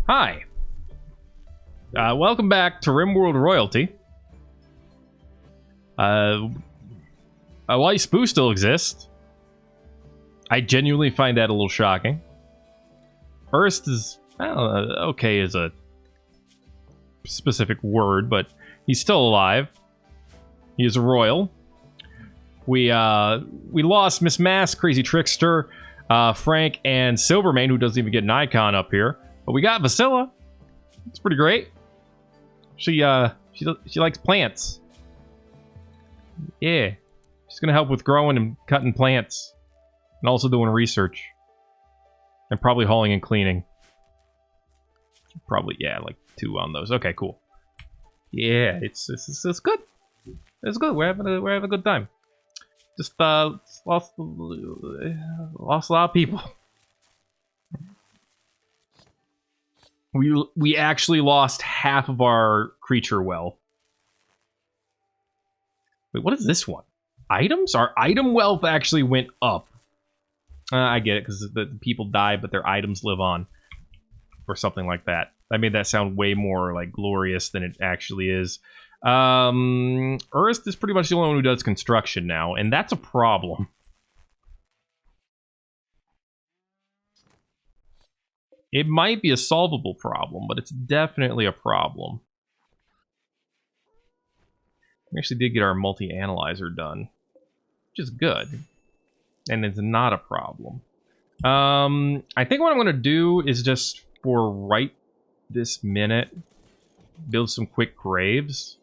Hi. Welcome back to Rimworld Royalty. While Spoo still exists, I genuinely find that a little shocking. First is, okay is a specific word, but he's still alive. He is a royal. We lost Miss Mask, Crazy Trickster, Frank, and Silvermane, who doesn't even get an icon up here. But we got Vasilla. It's pretty great. She likes plants. Yeah. She's gonna help with growing and cutting plants. And also doing research. And probably hauling and cleaning. Probably, yeah, like 2 on those. Okay, cool. Yeah, it's good. It's good. We're having a good time. Just lost a lot of people. We actually lost half of our creature wealth. Wait, what is this one? Items? Our item wealth actually went up. I get it, because the people die, but their items live on. Or something like that. I made that sound way more, like, glorious than it actually is. Earth is pretty much the only one who does construction now, and that's a problem. It might be a solvable problem, but it's definitely a problem. We actually did get our multi-analyzer done, which is good. And it's not a problem. I think what I'm going to do is just, for right this minute, build some quick graves.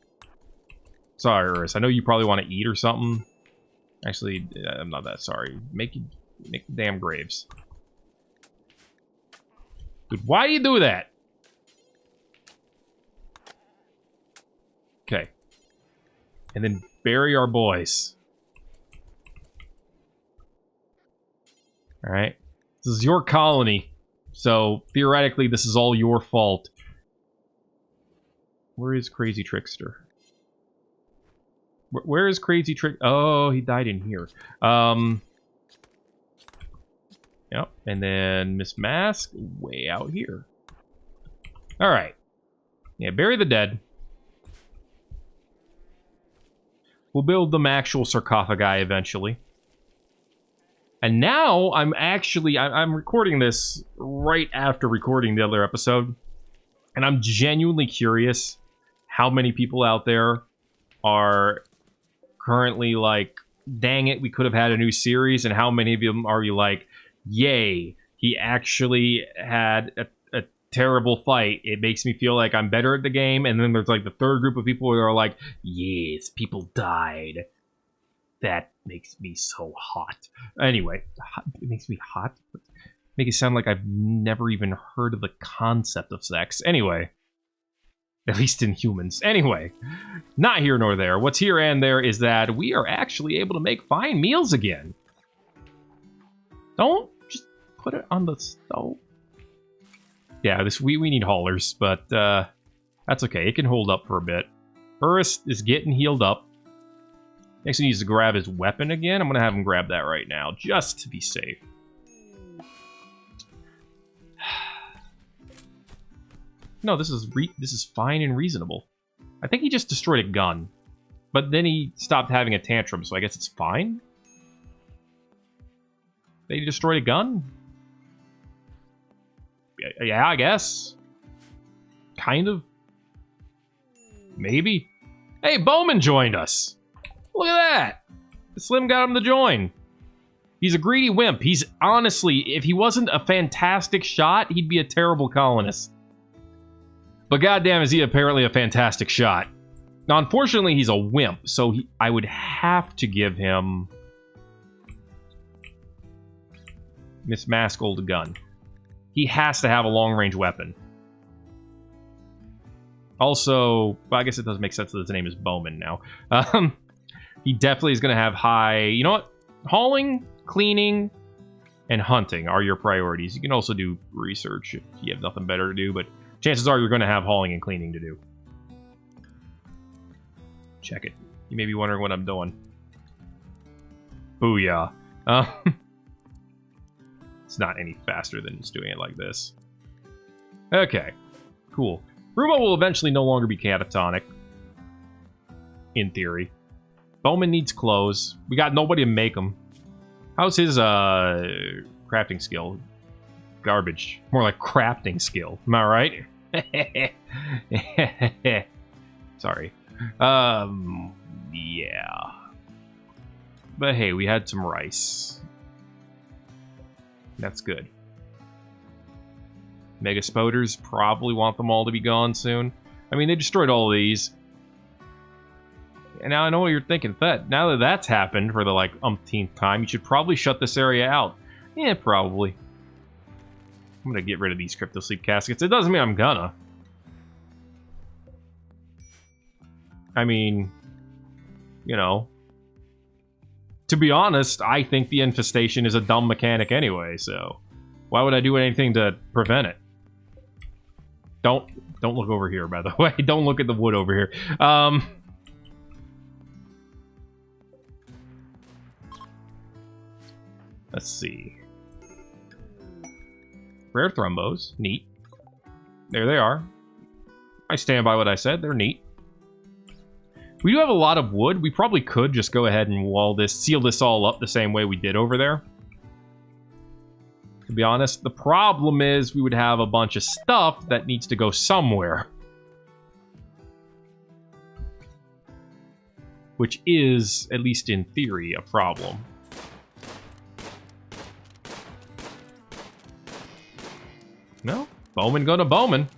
Sorry, Urus. I know you probably want to eat or something. Actually, I'm not that sorry. Make the damn graves. Dude, why do you do that? Okay. And then bury our boys. Alright. This is your colony. So, theoretically, this is all your fault. Where is Crazy Trickster? Where is Crazy Trick? Oh, he died in here. Yep. And then Miss Mask, way out here. Alright. Yeah, bury the dead. We'll build them actual sarcophagi eventually. And now I'm recording this right after recording the other episode. And I'm genuinely curious how many people out there are currently like, dang it, we could have had a new series. And how many of them are you like, yay, he actually had a terrible fight. It makes me feel like I'm better at the game. And then there's like the third group of people who are like, yes, people died. That makes me so hot. Anyway, it makes me hot? Make it sound like I've never even heard of the concept of sex. Anyway. At least in humans. Anyway, not here nor there. What's here and there is that we are actually able to make fine meals again. Don't just put it on the stove. Yeah, we need haulers, but that's okay. It can hold up for a bit. Urus is getting healed up. Next, he needs to grab his weapon again. I'm going to have him grab that right now, just to be safe. No, this is fine and reasonable. I think he just destroyed a gun. But then he stopped having a tantrum, so I guess it's fine? They destroyed a gun? Yeah, I guess. Kind of. Maybe. Hey, Bowman joined us! Look at that! Slim got him to join. He's a greedy wimp. He's honestly, if he wasn't a fantastic shot, he'd be a terrible colonist. But goddamn is he apparently a fantastic shot. Now, unfortunately, he's a wimp, so I would have to give him Miss Mask old gun. He has to have a long-range weapon. Also, well, I guess it doesn't make sense that his name is Bowman now. He definitely is going to have high... You know what? Hauling, cleaning, and hunting are your priorities. You can also do research if you have nothing better to do, but chances are you're going to have hauling and cleaning to do. Check it. You may be wondering what I'm doing. Booyah. It's not any faster than just doing it like this. Okay, cool. Rumo will eventually no longer be catatonic. In theory. Bowman needs clothes. We got nobody to make them. How's his crafting skill? Garbage. More like crafting skill. Am I right? Sorry. Yeah. But hey, we had some rice. That's good. Mega Spoders probably want them all to be gone soon. I mean, they destroyed all of these. And now I know what you're thinking, Thet. Now that that's happened for the, like, umpteenth time, you should probably shut this area out. Yeah, probably. I'm gonna get rid of these Crypto Sleep Caskets. It doesn't mean I'm gonna. I mean, you know. To be honest, I think the infestation is a dumb mechanic anyway, so why would I do anything to prevent it? Don't look over here, by the way. Don't look at the wood over here. Let's see. Rare Thrumbos. Neat. There they are. I stand by what I said. They're neat. We do have a lot of wood. We probably could just go ahead and wall this, seal this all up the same way we did over there. To be honest, the problem is we would have a bunch of stuff that needs to go somewhere. Which is, at least in theory, a problem. No? Bowman go to Bowman.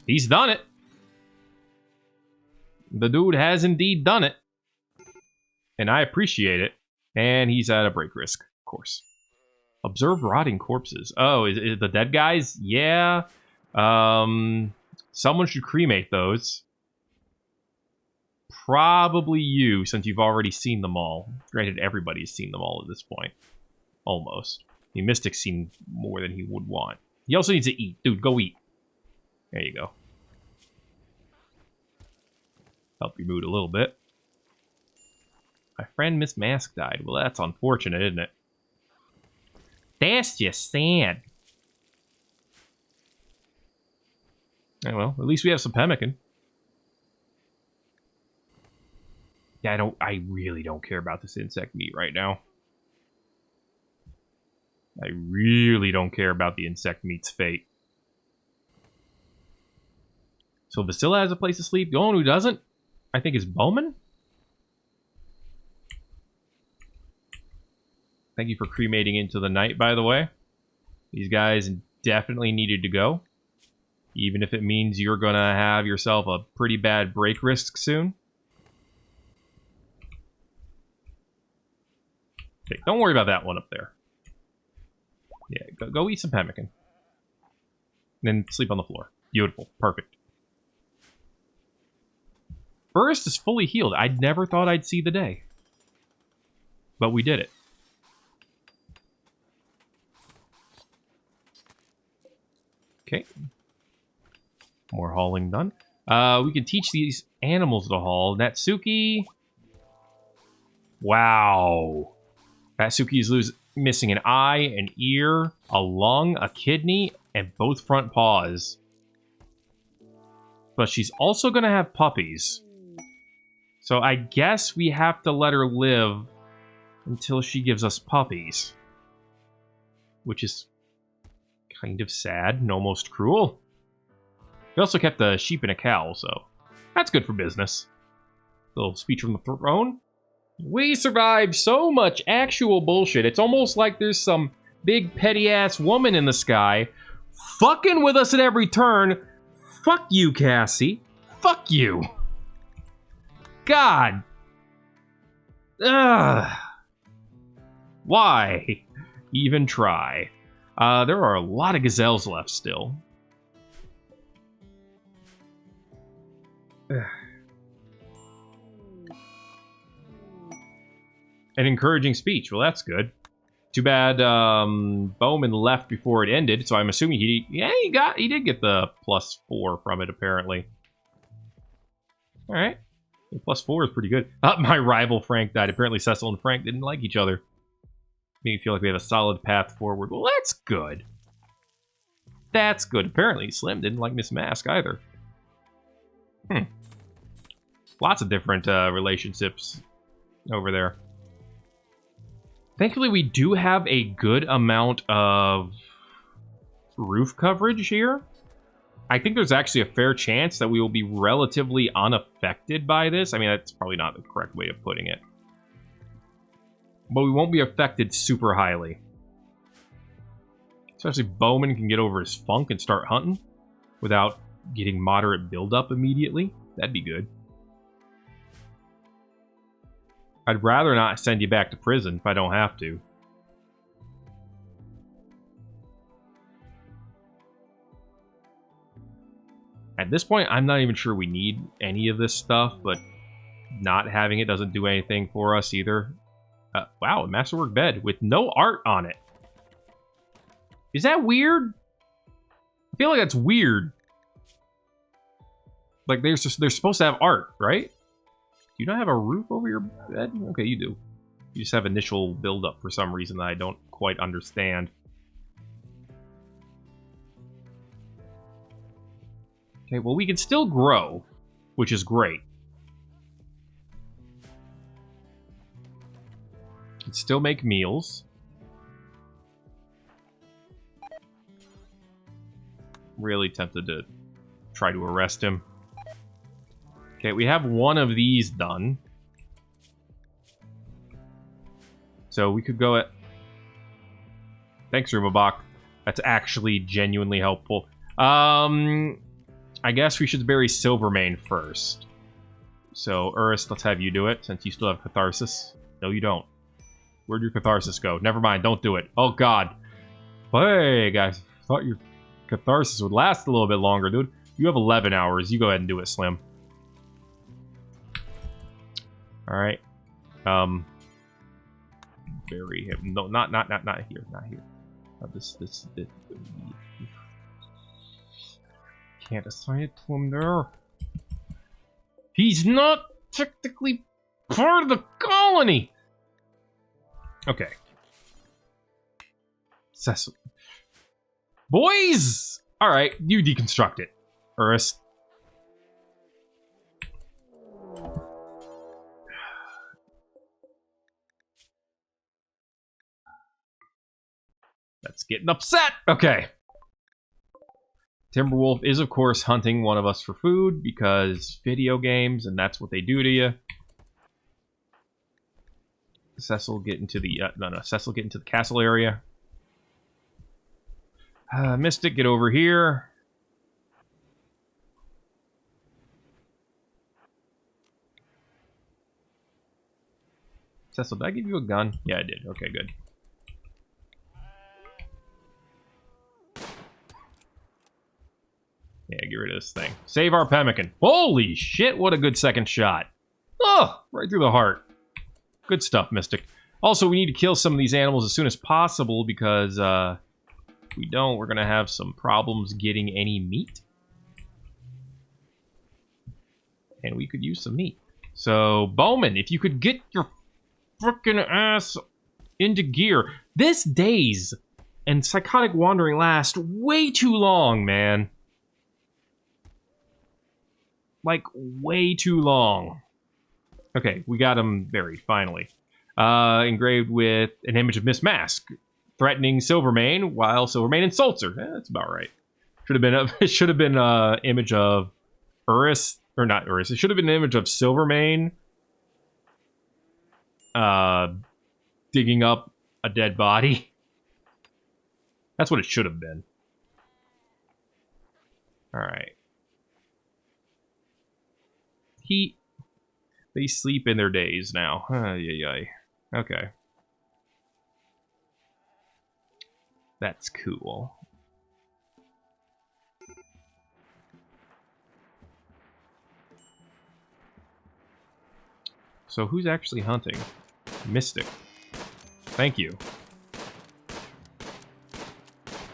He's done it. The dude has indeed done it. And I appreciate it. And he's at a break risk, of course. Observe rotting corpses. Oh, is it the dead guys? Yeah. Someone should cremate those. Probably you, since you've already seen them all. Granted, everybody's seen them all at this point. Almost. The Mystic's seen more than he would want. He also needs to eat. Dude, go eat. There you go. Help your mood a little bit. My friend Miss Mask died. Well, that's unfortunate, isn't it? That's just sad. Oh, well, at least we have some pemmican. Yeah, I really don't care about this insect meat right now. I really don't care about the insect meat's fate. So Vasilla has a place to sleep. The only one who doesn't, I think, is Bowman. Thank you for cremating into the night, by the way. These guys definitely needed to go. Even if it means you're going to have yourself a pretty bad break risk soon. Okay, don't worry about that one up there. Yeah, go eat some pemmican. Then sleep on the floor. Beautiful. Perfect. Burst is fully healed. I never thought I'd see the day. But we did it. Okay. More hauling done. We can teach these animals to haul. Natsuki. Wow. Natsuki's missing an eye, an ear, a lung, a kidney, and both front paws. But she's also going to have puppies. So I guess we have to let her live until she gives us puppies. Which is kind of sad and almost cruel. We also kept a sheep and a cow, so that's good for business. A little speech from the throne. We survived so much actual bullshit. It's almost like there's some big petty-ass woman in the sky fucking with us at every turn. Fuck you, Cassie. Fuck you. God. Ugh. Why even try? There are a lot of gazelles left still. Ugh. An encouraging speech. Well, that's good. Too bad Bowman left before it ended, so I'm assuming he did get the +4 from it, apparently. Alright. +4 is pretty good. My rival Frank died. Apparently Cecil and Frank didn't like each other. Made me feel like we have a solid path forward. Well, that's good. That's good. Apparently, Slim didn't like Miss Mask either. Lots of different relationships over there. Thankfully, we do have a good amount of roof coverage here. I think there's actually a fair chance that we will be relatively unaffected by this. I mean, that's probably not the correct way of putting it. But we won't be affected super highly. Especially Bowman can get over his funk and start hunting without getting moderate buildup immediately. That'd be good. I'd rather not send you back to prison if I don't have to. At this point, I'm not even sure we need any of this stuff, but not having it doesn't do anything for us either. Wow, a masterwork bed with no art on it. Is that weird? I feel like that's weird. Like, they're supposed to have art, right? Do you not have a roof over your bed? Okay, you do. You just have initial buildup for some reason that I don't quite understand. Okay, well, we can still grow, which is great. Can still make meals. Really tempted to try to arrest him. Okay, we have one of these done. So we could go at... Thanks, Rumabach. That's actually genuinely helpful. I guess we should bury Silvermane first. So, Urus, let's have you do it, since you still have Catharsis. No, you don't. Where'd your Catharsis go? Never mind, don't do it. Oh, God. Hey, guys. Thought your Catharsis would last a little bit longer, dude. You have 11 hours. You go ahead and do it, Slim. Alright. Bury him. No, not here. Not here. This. Can't assign it to him there. He's not technically part of the colony. Okay. Cecil. Boys! Alright, you deconstruct it, Urus. That's getting upset. Okay. Timberwolf is, of course, hunting one of us for food because video games, and that's what they do to you. Cecil, get into the... Cecil, get into the castle area. Mystic, get over here. Cecil, did I give you a gun? Yeah, I did. Okay, good. Yeah, get rid of this thing. Save our pemmican. Holy shit, what a good second shot. Oh, right through the heart. Good stuff, Mystic. Also, we need to kill some of these animals as soon as possible because if we don't, we're going to have some problems getting any meat. And we could use some meat. So, Bowman, if you could get your frickin' ass into gear. This daze and psychotic wandering last way too long, man. Like, way too long. Okay, we got him buried, finally. Engraved with an image of Miss Mask, threatening Silvermane while Silvermane insults her. That's about right. It should have been an image of Urus, or not Urus. It should have been an image of Silvermane digging up a dead body. That's what it should have been. All right. They sleep in their days now. Okay. That's cool. So who's actually hunting? Mystic. Thank you.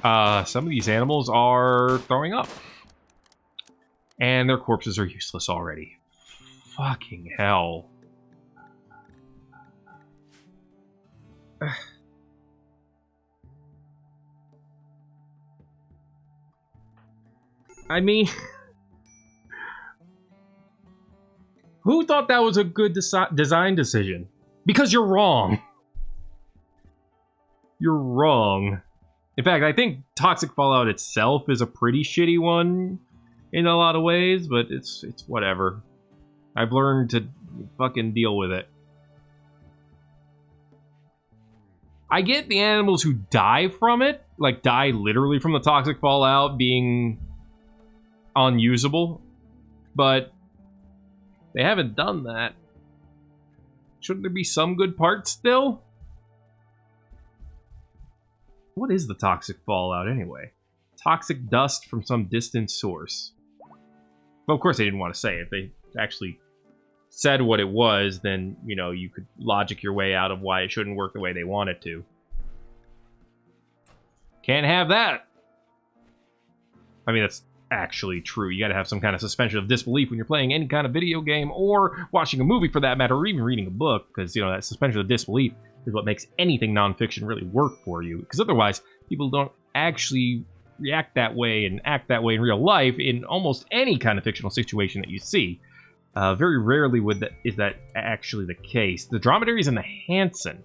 Some of these animals are throwing up. And their corpses are useless already. Fucking hell. I mean, who thought that was a good design decision? Because you're wrong. You're wrong. In fact, I think Toxic Fallout itself is a pretty shitty one in a lot of ways, but it's whatever. I've learned to fucking deal with it. I get the animals who die from it, like die literally from the Toxic Fallout being unusable, but they haven't done that. Shouldn't there be some good parts still? What is the Toxic Fallout anyway? Toxic dust from some distant source. Well, of course they didn't want to say it. If they actually said what it was, then, you know, you could logic your way out of why it shouldn't work the way they want it to. Can't have that. I mean, that's actually true. You gotta have some kind of suspension of disbelief when you're playing any kind of video game or watching a movie for that matter, or even reading a book, because, you know, that suspension of disbelief is what makes anything nonfiction really work for you. Because otherwise, people don't actually react that way and act that way in real life in almost any kind of fictional situation that you see. Very rarely is that actually the case. The dromedaries in the Hansen.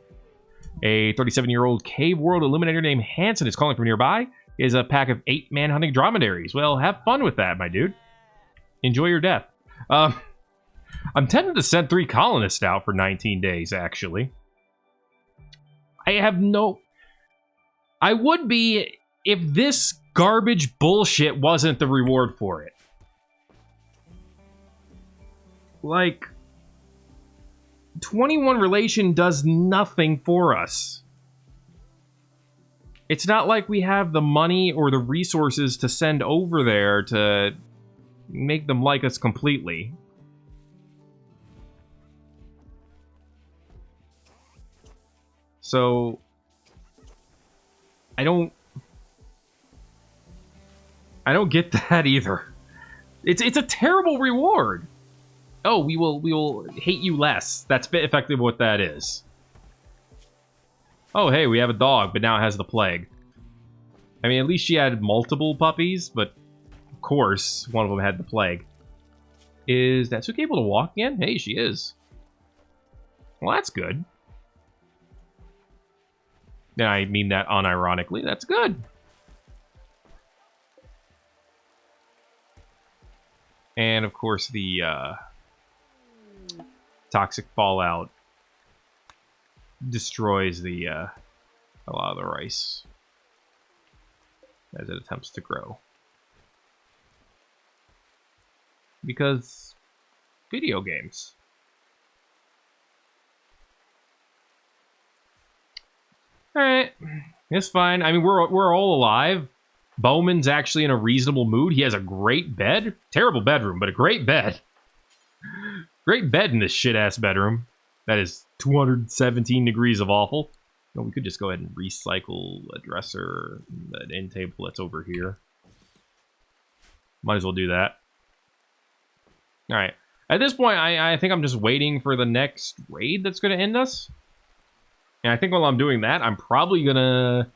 A 37-year-old cave world illuminator named Hansen is calling from nearby. Is a pack of 8 man-hunting dromedaries. Well, have fun with that, my dude. Enjoy your death. I'm tempted to send 3 colonists out for 19 days, actually. I would be if this garbage bullshit wasn't the reward for it. Like, 21 relation does nothing for us. It's not like we have the money or the resources to send over there to make them like us completely. So, I don't get that either. It's a terrible reward. Oh, we will hate you less. That's effectively what that is. Oh, hey, we have a dog, but now it has the plague. I mean, at least she had multiple puppies, but of course, one of them had the plague. Is Natsuki able to walk again? Hey, she is. Well, that's good. And I mean that unironically. That's good. And, of course, the Toxic Fallout destroys a lot of the rice as it attempts to grow. Because video games. Alright, it's fine. I mean, we're all alive. Bowman's actually in a reasonable mood. He has a great bed. Terrible bedroom, but a great bed. Great bed in this shit-ass bedroom. That is 217 degrees of awful. No, we could just go ahead and recycle a dresser, an end table that's over here. Might as well do that. Alright. At this point, I think I'm just waiting for the next raid that's going to end us. And I think while I'm doing that, I'm probably going to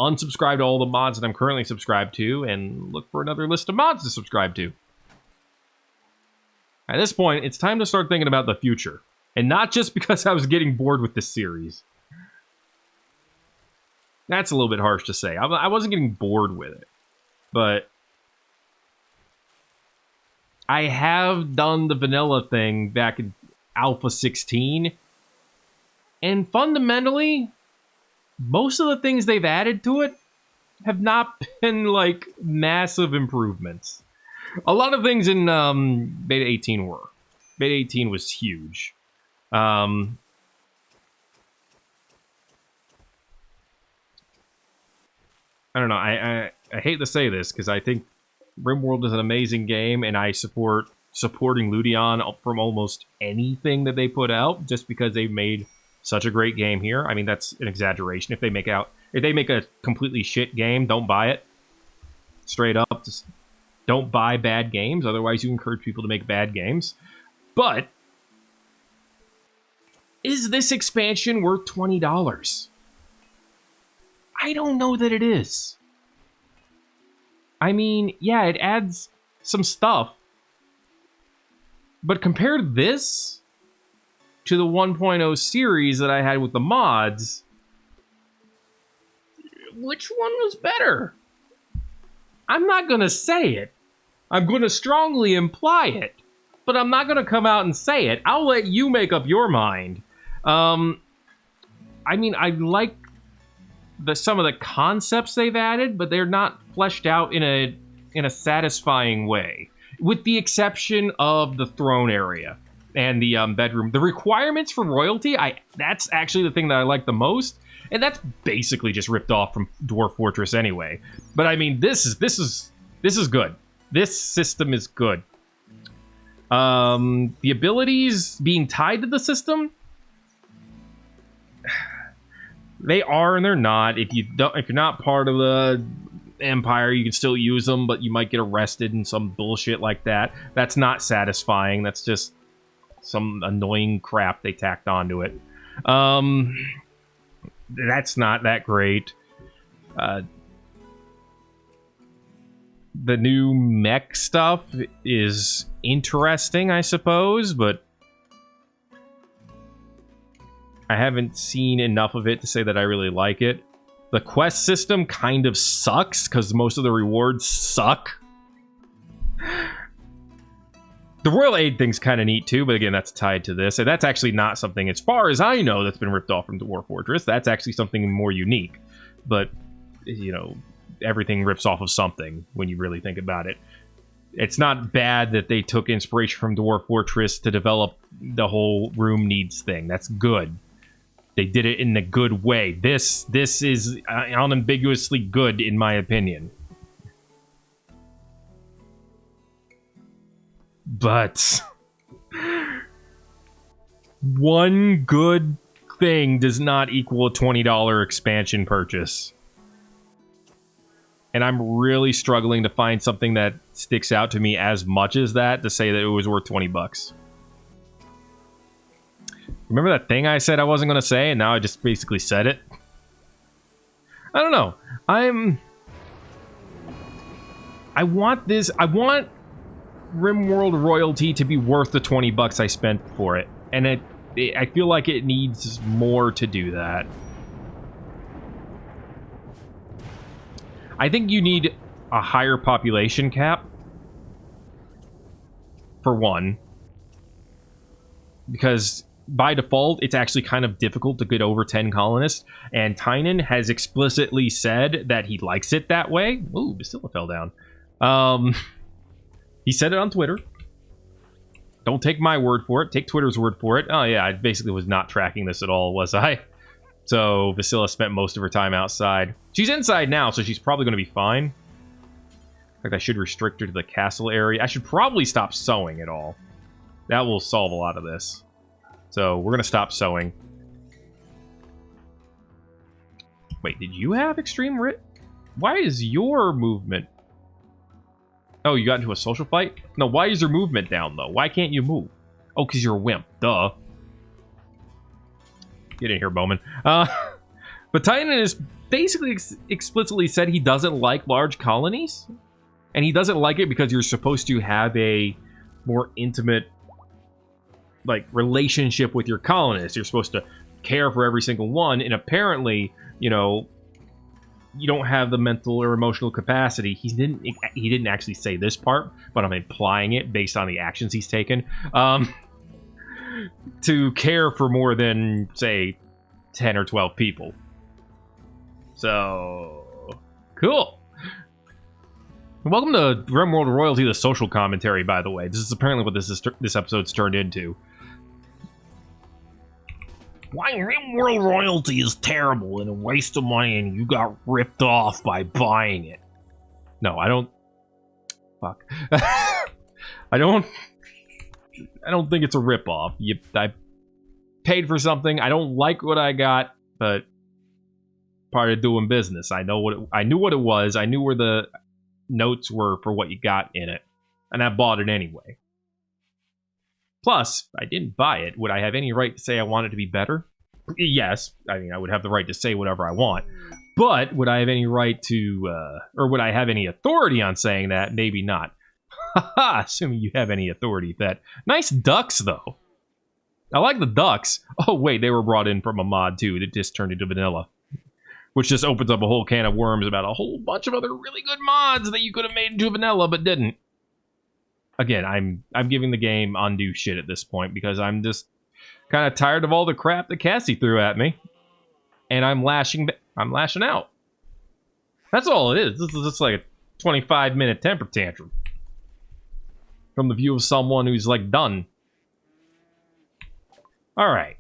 unsubscribe to all the mods that I'm currently subscribed to and look for another list of mods to subscribe to. At this point, it's time to start thinking about the future. And not just because I was getting bored with this series. That's a little bit harsh to say. I wasn't getting bored with it. But I have done the vanilla thing back in Alpha 16. And fundamentally, most of the things they've added to it have not been, like, massive improvements. A lot of things in Beta 18 were. Beta 18 was huge. I don't know. I hate to say this because I think Rimworld is an amazing game, and I support supporting Ludion from almost anything that they put out, just because they've made such a great game here. I mean, that's an exaggeration. If they make a completely shit game, don't buy it. Straight up, just don't buy bad games. Otherwise, you encourage people to make bad games. But is this expansion worth $20? I don't know that it is. I mean, yeah, it adds some stuff. But compare this to the 1.0 series that I had with the mods, which one was better? I'm not going to say it. I'm going to strongly imply it. But I'm not going to come out and say it. I'll let you make up your mind. I mean, I like some of the concepts they've added, but they're not fleshed out in a satisfying way. With the exception of the throne area and the bedroom. The requirements for royalty, that's actually the thing that I like the most. And that's basically just ripped off from Dwarf Fortress anyway. But I mean, this is good. This system is good. The abilities being tied to the system, they are and they're not. If you're not part of the Empire, you can still use them, but you might get arrested and some bullshit like that. That's not satisfying. That's just some annoying crap they tacked onto it. That's not that great. The new mech stuff is interesting, I suppose, but I haven't seen enough of it to say that I really like it. The quest system kind of sucks because most of the rewards suck. The Royal Aid thing's kind of neat too, but again, that's tied to this. And that's actually not something, as far as I know, that's been ripped off from Dwarf Fortress. That's actually something more unique. But, you know, everything rips off of something when you really think about it. It's not bad that they took inspiration from Dwarf Fortress to develop the whole room needs thing. That's good. They did it in a good way. This is unambiguously good, in my opinion. But one good thing does not equal a $20 expansion purchase. And I'm really struggling to find something that sticks out to me as much as that to say that it was worth 20 bucks. Remember that thing I said I wasn't going to say, and now I just basically said it? I don't know. I want Rimworld royalty to be worth the 20 bucks I spent for it. And I feel like it needs more to do that. I think you need a higher population cap. For one. Because by default, it's actually kind of difficult to get over 10 colonists. And Tynan has explicitly said that he likes it that way. Ooh, Bastilla fell down. He said it on Twitter. Don't take my word for it. Take Twitter's word for it. Oh, yeah, I basically was not tracking this at all, was I? So, Vasila spent most of her time outside. She's inside now, so she's probably going to be fine. In fact, I should restrict her to the castle area. I should probably stop sewing at all. That will solve a lot of this. So, we're going to stop sewing. Wait, did you have extreme writ? Why is your movement... Oh, you got into a social fight? No, why is your movement down, though? Why can't you move? Oh, because you're a wimp. Duh. Get in here, Bowman. But Tynan has basically explicitly said he doesn't like large colonies. And he doesn't like it because you're supposed to have a more intimate, like, relationship with your colonists. You're supposed to care for every single one. And apparently, you know... you don't have the mental or emotional capacity. He didn't actually say this part, but I'm implying it based on the actions he's taken. To care for more than, say, 10 or 12 people. So, cool. Welcome to Rimworld Royalty, the social commentary, by the way. This is apparently what this episode's turned into. Why Rimworld royalty is terrible and a waste of money and you got ripped off by buying it. No, I don't... Fuck. I don't think it's a ripoff. I paid for something. I don't like what I got, but part of doing business. I knew what it was. I knew where the notes were for what you got in it. And I bought it anyway. Plus, I didn't buy it. Would I have any right to say I want it to be better? Yes. I mean, I would have the right to say whatever I want. But would I have any right to, or would I have any authority on saying that? Maybe not. Haha, assuming you have any authority, Thet. Nice ducks, though. I like the ducks. Oh, wait, they were brought in from a mod, too. It just turned into vanilla. Which just opens up a whole can of worms about a whole bunch of other really good mods that you could have made into vanilla, but didn't. Again, I'm giving the game undue shit at this point, because I'm just kind of tired of all the crap that Cassie threw at me. And I'm lashing out. That's all it is. This is just like a 25-minute temper tantrum. From the view of someone who's, like, done. Alright.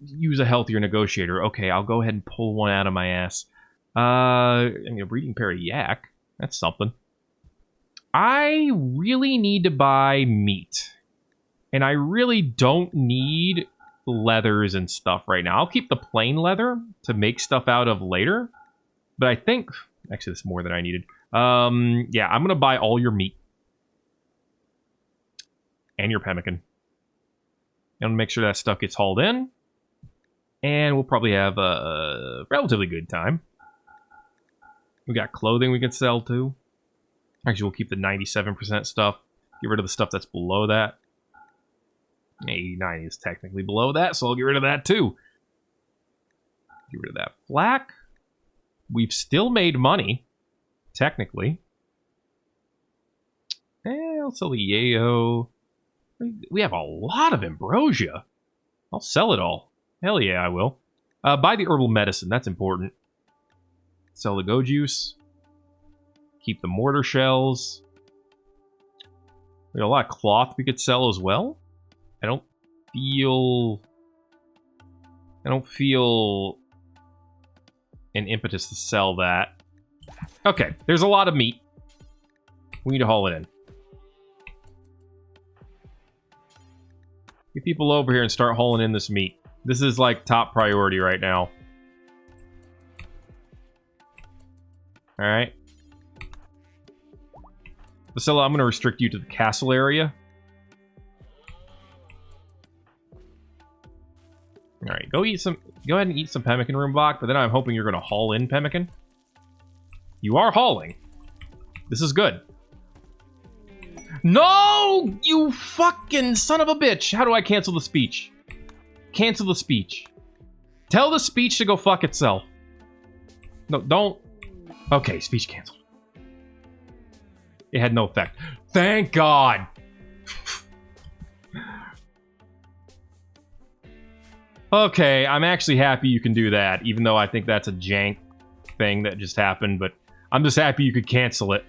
Use a healthier negotiator. Okay, I'll go ahead and pull one out of my ass. I mean, a breeding pair of yak. That's something. I really need to buy meat. And I really don't need leathers and stuff right now. I'll keep the plain leather to make stuff out of later. But I think... Actually, that's more than I needed. Yeah, I'm going to buy all your meat. And your pemmican. And make sure that stuff gets hauled in. And we'll probably have a relatively good time. We got clothing we can sell too. Actually, we'll keep the 97% stuff. Get rid of the stuff that's below that. 89 is technically below that, so I'll get rid of that too. Get rid of that flak. We've still made money, technically. And I'll sell the yayo. We have a lot of ambrosia. I'll sell it all. Hell yeah, I will. Buy the herbal medicine. That's important. Sell the go juice. Keep the mortar shells. We got a lot of cloth we could sell as well. I don't feel an impetus to sell that. Okay, there's a lot of meat. We need to haul it in. Get people over here and start hauling in this meat. This is like top priority right now. Alright. Vasilla, I'm going to restrict you to the castle area. Alright, go ahead and eat some pemmican room block, but then I'm hoping you're going to haul in pemmican. You are hauling. This is good. No! You fucking son of a bitch! How do I cancel the speech? Cancel the speech. Tell the speech to go fuck itself. No, don't. Okay, speech canceled. It had no effect. Thank God! Okay, I'm actually happy you can do that, even though I think that's a jank thing that just happened, but I'm just happy you could cancel it.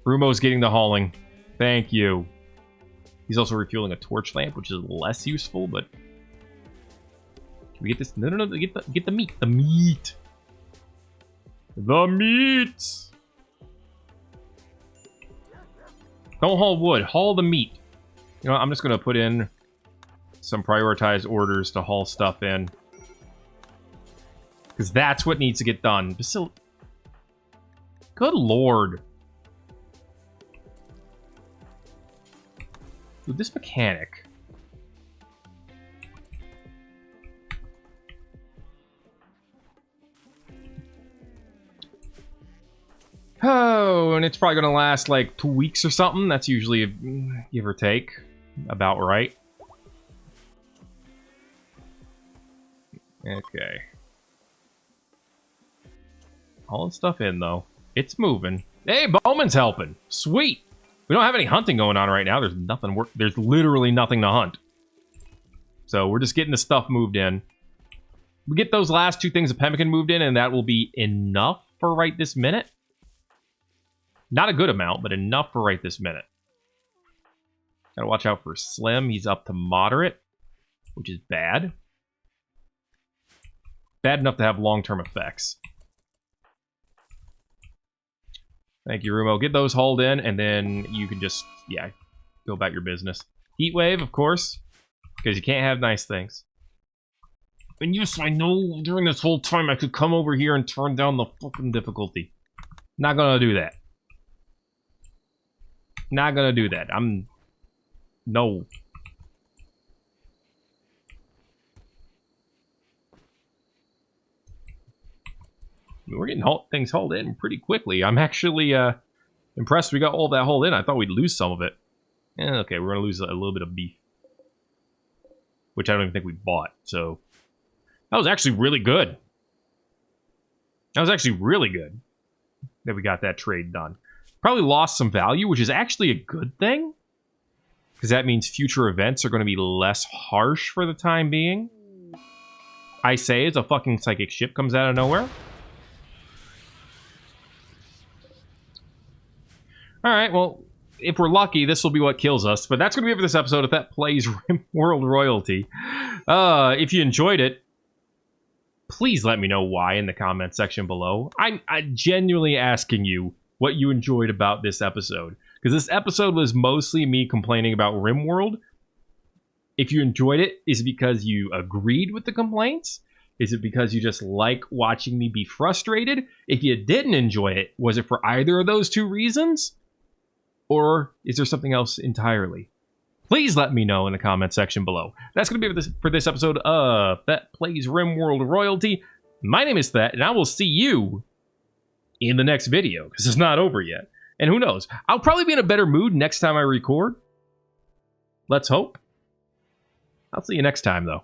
Rumo's getting the hauling. Thank you. He's also refueling a torch lamp, which is less useful, but... Can we get this? No, get the meat. The meat! The meat! Don't haul wood. Haul the meat. You know what? I'm just going to put in some prioritized orders to haul stuff in. Because that's what needs to get done. Good lord. Dude, this mechanic. Oh, and it's probably going to last like 2 weeks or something. That's usually, give or take, about right. Okay. Hauling stuff in, though. It's moving. Hey, Bowman's helping. Sweet. We don't have any hunting going on right now. There's nothing. There's literally nothing to hunt. So we're just getting the stuff moved in. We get those last 2 things of pemmican moved in, and that will be enough for right this minute. Not a good amount, but enough for right this minute. Gotta watch out for Slim. He's up to moderate, which is bad. Bad enough to have long-term effects. Thank you, Rumo. Get those hauled in, and then you can just, yeah, go about your business. Heat wave, of course, because you can't have nice things. And yes, I know during this whole time I could come over here and turn down the fucking difficulty. Not gonna do that. Not gonna do that. No. We're getting things hauled in pretty quickly. I'm actually impressed we got all that hauled in. I thought we'd lose some of it. Okay, we're going to lose a little bit of beef. Which I don't even think we bought, so... That was actually really good. That was actually really good that we got that trade done. Probably lost some value, which is actually a good thing. Because that means future events are going to be less harsh for the time being. I say as a fucking psychic ship comes out of nowhere. Alright, well, if we're lucky, this will be what kills us. But that's going to be it for this episode of Thet Plays Rimworld Royalty. If you enjoyed it, please let me know why in the comment section below. I'm genuinely asking you what you enjoyed about this episode. Because this episode was mostly me complaining about Rimworld. If you enjoyed it, is it because you agreed with the complaints? Is it because you just like watching me be frustrated? If you didn't enjoy it, was it for either of those two reasons? Or is there something else entirely? Please let me know in the comment section below. That's going to be it for this episode of Thet Plays Rimworld Royalty. My name is Thet, and I will see you in the next video, because it's not over yet. And who knows? I'll probably be in a better mood next time I record. Let's hope. I'll see you next time, though.